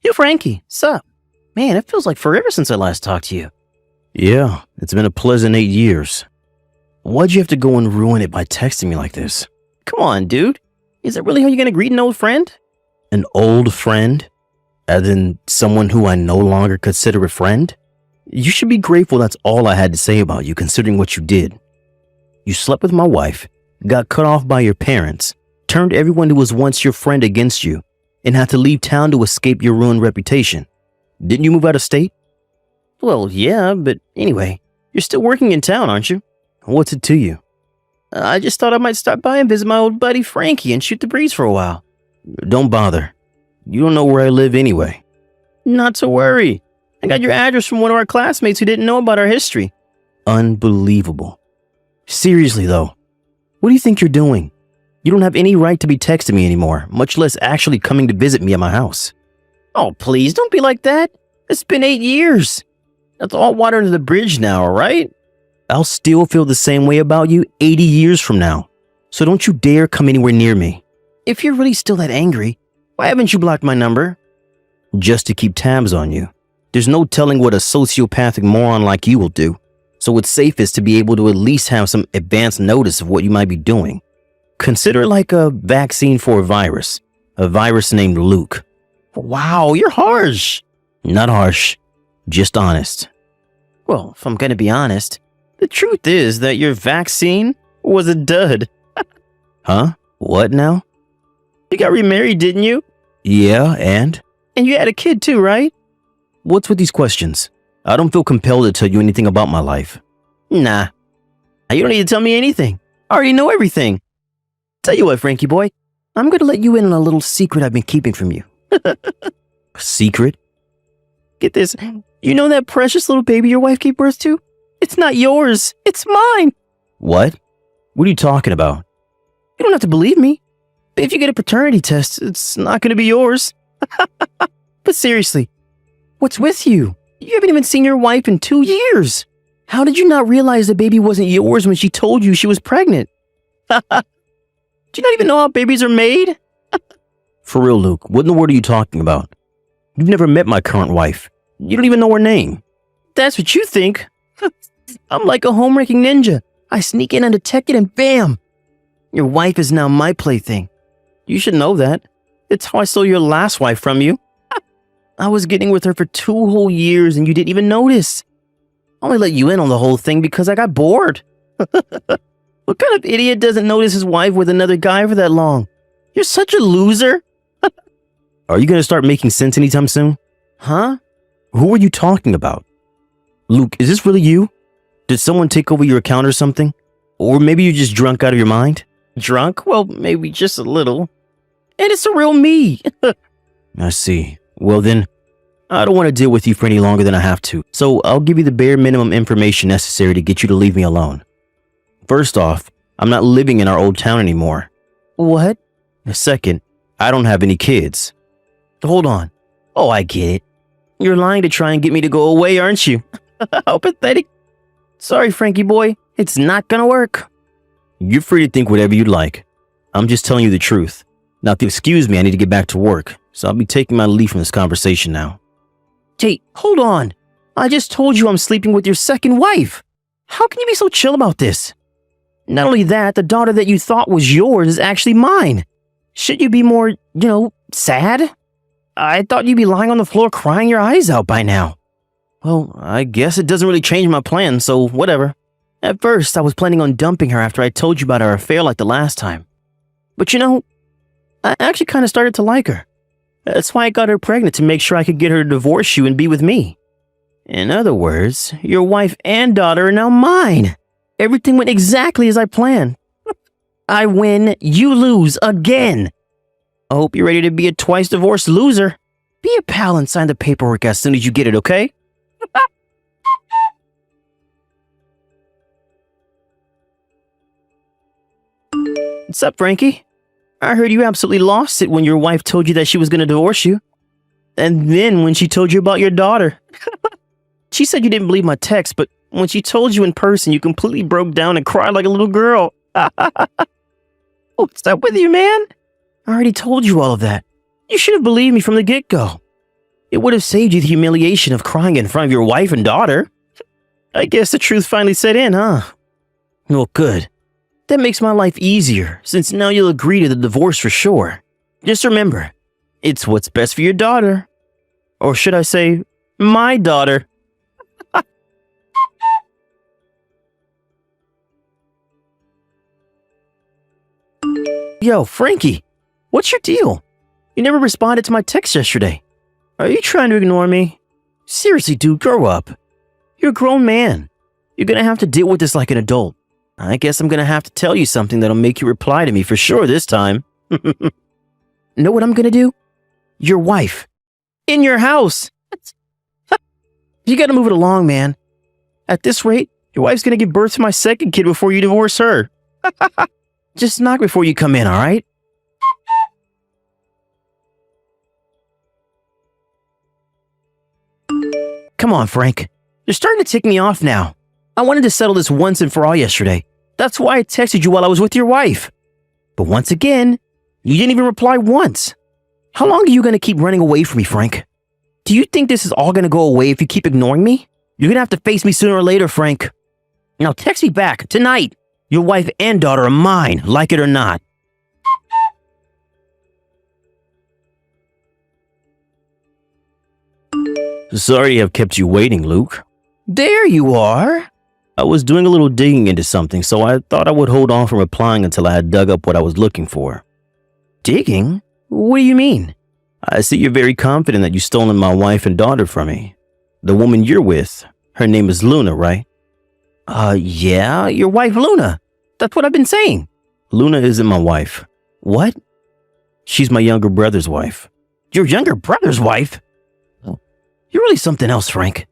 Yo, Frankie, sup? Man, it feels like forever since I last talked to you. Yeah, it's been a pleasant 8 years. Why'd you have to go and ruin it by texting me like this? Come on, dude. Is that really how you're gonna greet an old friend? An old friend? As in someone who I no longer consider a friend? You should be grateful that's all I had to say about you, considering what you did. You slept with my wife, got cut off by your parents, turned everyone who was once your friend against you, and had to leave town to escape your ruined reputation. Didn't you move out of state? Well, yeah, but anyway, you're still working in town, aren't you? What's it to you? I just thought I might stop by and visit my old buddy Frankie and shoot the breeze for a while. Don't bother. You don't know where I live anyway. Not to worry. I got your address from one of our classmates who didn't know about our history. Unbelievable. Seriously though, what do you think you're doing? You don't have any right to be texting me anymore, much less actually coming to visit me at my house. Oh, please, don't be like that. It's been 8 years. That's all water under the bridge now, all right? I'll still feel the same way about you 80 years from now. So don't you dare come anywhere near me. If you're really still that angry, why haven't you blocked my number? Just to keep tabs on you. There's no telling what a sociopathic moron like you will do. So it's safest to be able to at least have some advance notice of what you might be doing. Consider it like a vaccine for a virus named Luke. Wow, you're harsh. Not harsh, just honest. Well, if I'm gonna be honest, the truth is that your vaccine was a dud. Huh? What now? You got remarried, didn't you? Yeah, and? And you had a kid too, right? What's with these questions? I don't feel compelled to tell you anything about my life. Nah. You don't need to tell me anything. I already know everything. Tell you what, Frankie boy, I'm gonna let you in on a little secret I've been keeping from you. Secret? Get this. You know that precious little baby your wife gave birth to? It's not yours. It's mine. What? What are you talking about? You don't have to believe me. But if you get a paternity test, it's not going to be yours. But seriously, what's with you? You haven't even seen your wife in 2 years. How did you not realize the baby wasn't yours when she told you she was pregnant? Do you not even know how babies are made? For real, Luke, what in the world are you talking about? You've never met my current wife. You don't even know her name. That's what you think. I'm like a home-wrecking ninja. I sneak in undetected and bam! Your wife is now my plaything. You should know that. It's how I stole your last wife from you. I was getting with her for 2 whole years and you didn't even notice. I only let you in on the whole thing because I got bored. What kind of idiot doesn't notice his wife with another guy for that long? You're such a loser. Are you going to start making sense anytime soon? Huh? Who are you talking about? Luke, is this really you? Did someone take over your account or something? Or maybe you're just drunk out of your mind? Drunk? Well, maybe just a little. And it's the real me. I see. Well then, I don't want to deal with you for any longer than I have to. So I'll give you the bare minimum information necessary to get you to leave me alone. First off, I'm not living in our old town anymore. What? Second, I don't have any kids. Hold on. Oh, I get it. You're lying to try and get me to go away, aren't you? How pathetic. Sorry, Frankie boy. It's not gonna work. You're free to think whatever you'd like. I'm just telling you the truth. Now, if you excuse me, I need to get back to work. So I'll be taking my leave from this conversation now. Hey, hold on. I just told you I'm sleeping with your second wife. How can you be so chill about this? Not only that, the daughter that you thought was yours is actually mine. Should you be more, sad? I thought you'd be lying on the floor crying your eyes out by now. Well, I guess it doesn't really change my plan, so whatever. At first, I was planning on dumping her after I told you about our affair like the last time. But I actually kind of started to like her. That's why I got her pregnant, to make sure I could get her to divorce you and be with me. In other words, your wife and daughter are now mine. Everything went exactly as I planned. I win, you lose again. I hope you're ready to be a twice divorced loser. Be a pal and sign the paperwork as soon as you get it, okay? What's up, Frankie? I heard you absolutely lost it when your wife told you that she was going to divorce you. And then when she told you about your daughter. She said you didn't believe my text, but when she told you in person, you completely broke down and cried like a little girl. What's up with you, man? I already told you all of that. You should have believed me from the get-go. It would have saved you the humiliation of crying in front of your wife and daughter. I guess the truth finally set in, huh? Well, good. That makes my life easier, since now you'll agree to the divorce for sure. Just remember, it's what's best for your daughter. Or should I say, my daughter. Yo, Frankie, what's your deal? You never responded to my text yesterday. Are you trying to ignore me? Seriously, dude, grow up. You're a grown man. You're gonna have to deal with this like an adult. I guess I'm gonna have to tell you something that'll make you reply to me for sure this time. Know what I'm gonna do? Your wife. In your house. You gotta move it along, man. At this rate, your wife's gonna give birth to my second kid before you divorce her. Just knock before you come in, alright? Come on, Frank. You're starting to tick me off now. I wanted to settle this once and for all yesterday. That's why I texted you while I was with your wife. But once again, you didn't even reply once. How long are you going to keep running away from me, Frank? Do you think this is all going to go away if you keep ignoring me? You're going to have to face me sooner or later, Frank. Now text me back, tonight. Your wife and daughter are mine, like it or not. Sorry to have kept you waiting, Luke. There you are. I was doing a little digging into something, so I thought I would hold on from replying until I had dug up what I was looking for. Digging? What do you mean? I see you're very confident that you've stolen my wife and daughter from me. The woman you're with, her name is Luna, right? Yeah, your wife Luna. That's what I've been saying. Luna isn't my wife. What? She's my younger brother's wife. Your younger brother's wife? You're really something else, Frank.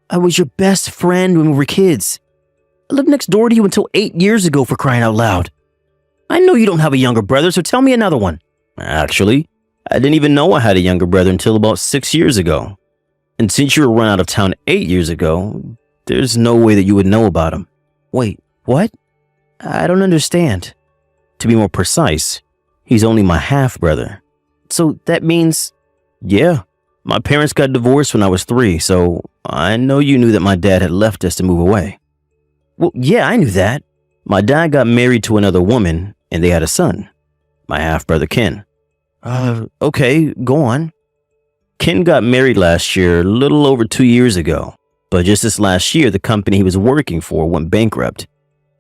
I was your best friend when we were kids. I lived next door to you until 8 years ago, for crying out loud. I know you don't have a younger brother, so tell me another one. Actually, I didn't even know I had a younger brother until about 6 years ago. And since you were run out of town 8 years ago, there's no way that you would know about him. Wait, what? I don't understand. To be more precise, he's only my half-brother. So that means... Yeah. My parents got divorced when I was 3, so I know you knew that my dad had left us to move away. Well, yeah, I knew that. My dad got married to another woman, and they had a son. My half-brother, Ken. Okay, go on. Ken got married last year, a little over 2 years ago. But just this last year, the company he was working for went bankrupt.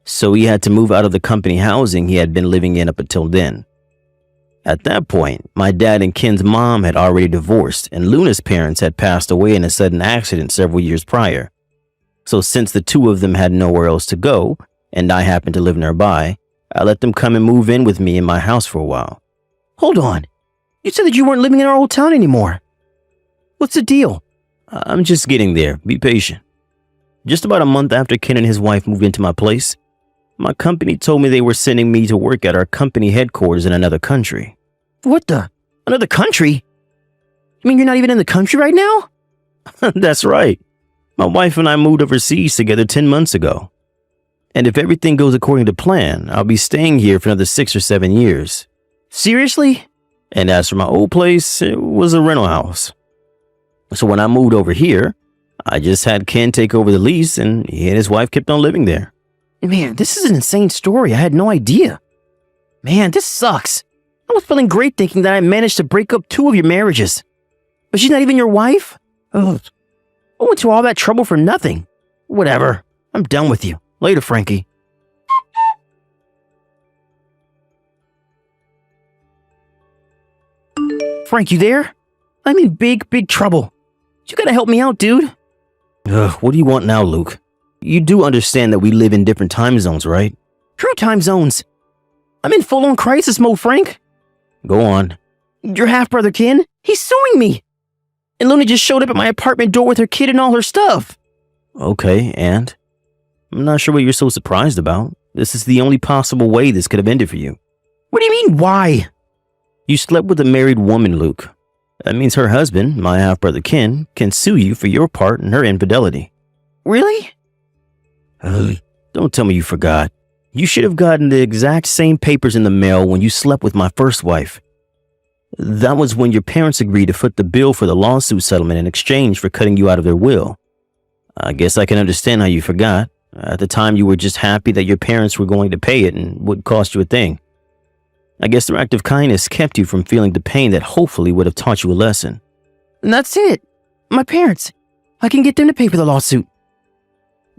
So he had to move out of the company housing he had been living in up until then. At that point, my dad and Ken's mom had already divorced, and Luna's parents had passed away in a sudden accident several years prior. So since the two of them had nowhere else to go, and I happened to live nearby, I let them come and move in with me in my house for a while. Hold on. You said that you weren't living in our old town anymore. What's the deal? I'm just getting there. Be patient. Just about a month after Ken and his wife moved into my place, my company told me they were sending me to work at our company headquarters in another country. What the? Another country? You mean you're not even in the country right now? That's right. My wife and I moved overseas together 10 months ago. And if everything goes according to plan, I'll be staying here for another 6 or 7 years. Seriously? And as for my old place, it was a rental house. So when I moved over here, I just had Ken take over the lease, and he and his wife kept on living there. Man, this is an insane story. I had no idea. Man, this sucks. I was feeling great thinking that I managed to break up 2 of your marriages. But she's not even your wife? Ugh. I went to all that trouble for nothing. Whatever. I'm done with you. Later, Frankie. Frank, you there? I'm in big trouble. You gotta help me out, dude. What do you want now, Luke? You do understand that we live in different time zones, right? True time zones. I'm in full-on crisis mode, Frank. Go on. Your half-brother, Ken, he's suing me. And Luna just showed up at my apartment door with her kid and all her stuff. Okay, and? I'm not sure what you're so surprised about. This is the only possible way this could have ended for you. What do you mean, why? You slept with a married woman, Luke. That means her husband, my half-brother Ken, can sue you for your part in her infidelity. Really? Don't tell me you forgot. You should have gotten the exact same papers in the mail when you slept with my first wife. That was when your parents agreed to foot the bill for the lawsuit settlement in exchange for cutting you out of their will. I guess I can understand how you forgot. At the time, you were just happy that your parents were going to pay it and wouldn't cost you a thing. I guess their act of kindness kept you from feeling the pain that hopefully would have taught you a lesson. And that's it. My parents. I can get them to pay for the lawsuit.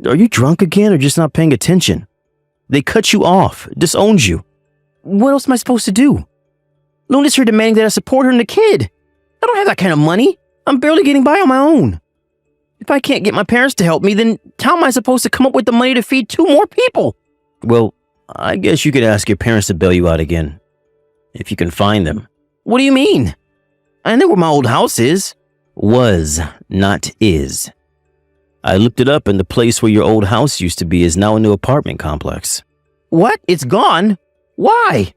Are you drunk again or just not paying attention? They cut you off, disowned you. What else am I supposed to do? Luna's here demanding that I support her and the kid. I don't have that kind of money. I'm barely getting by on my own. If I can't get my parents to help me, then how am I supposed to come up with the money to feed 2 more people? Well, I guess you could ask your parents to bail you out again. If you can find them. What do you mean? I know where my old house is. Was, not is. I looked it up and the place where your old house used to be is now a new apartment complex. What? It's gone? Why?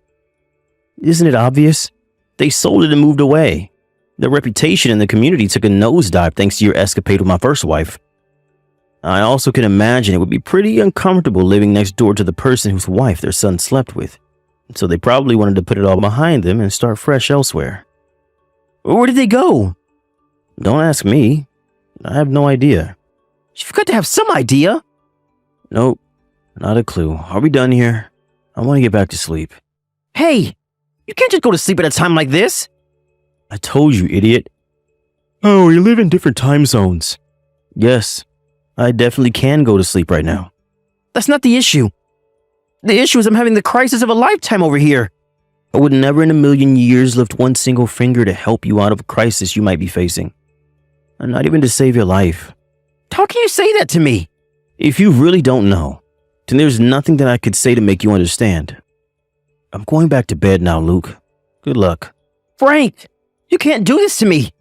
Isn't it obvious? They sold it and moved away. Their reputation in the community took a nosedive thanks to your escapade with my first wife. I also can imagine it would be pretty uncomfortable living next door to the person whose wife their son slept with. So they probably wanted to put it all behind them and start fresh elsewhere. Where did they go? Don't ask me. I have no idea. You've got to have some idea. Nope, not a clue. Are we done here? I want to get back to sleep. Hey, you can't just go to sleep at a time like this. I told you, idiot. Oh, we live in different time zones. Yes, I definitely can go to sleep right now. That's not the issue. The issue is I'm having the crisis of a lifetime over here. I would never in a million years lift one single finger to help you out of a crisis you might be facing. And not even to save your life. How can you say that to me? If you really don't know, then there's nothing that I could say to make you understand. I'm going back to bed now, Luke. Good luck. Frank, you can't do this to me.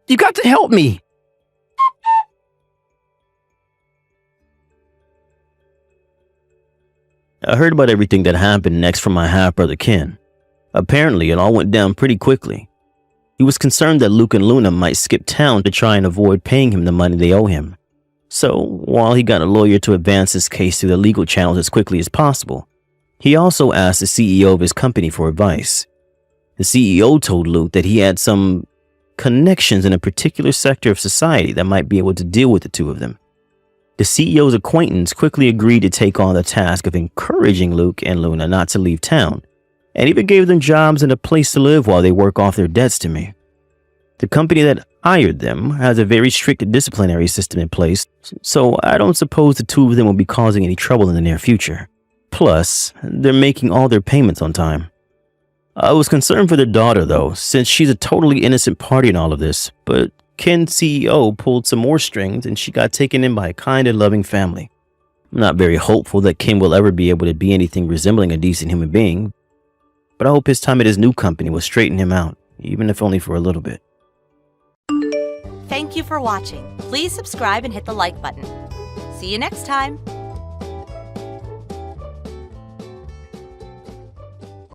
You got to help me. I heard about everything that happened next from my half-brother Ken. Apparently, it all went down pretty quickly. He was concerned that Luke and Luna might skip town to try and avoid paying him the money they owe him. So, while he got a lawyer to advance his case through the legal channels as quickly as possible, he also asked the CEO of his company for advice. The CEO told Luke that he had some connections in a particular sector of society that might be able to deal with the two of them. The CEO's acquaintance quickly agreed to take on the task of encouraging Luke and Luna not to leave town, and even gave them jobs and a place to live while they work off their debts to me. The company that hired them has a very strict disciplinary system in place, so I don't suppose the two of them will be causing any trouble in the near future. Plus, they're making all their payments on time. I was concerned for their daughter though, since she's a totally innocent party in all of this, but Ken's CEO pulled some more strings and she got taken in by a kind and loving family. I'm not very hopeful that Ken will ever be able to be anything resembling a decent human being, but I hope his time at his new company will straighten him out, even if only for a little bit. Thank you for watching. Please subscribe and hit the like button. See you next time.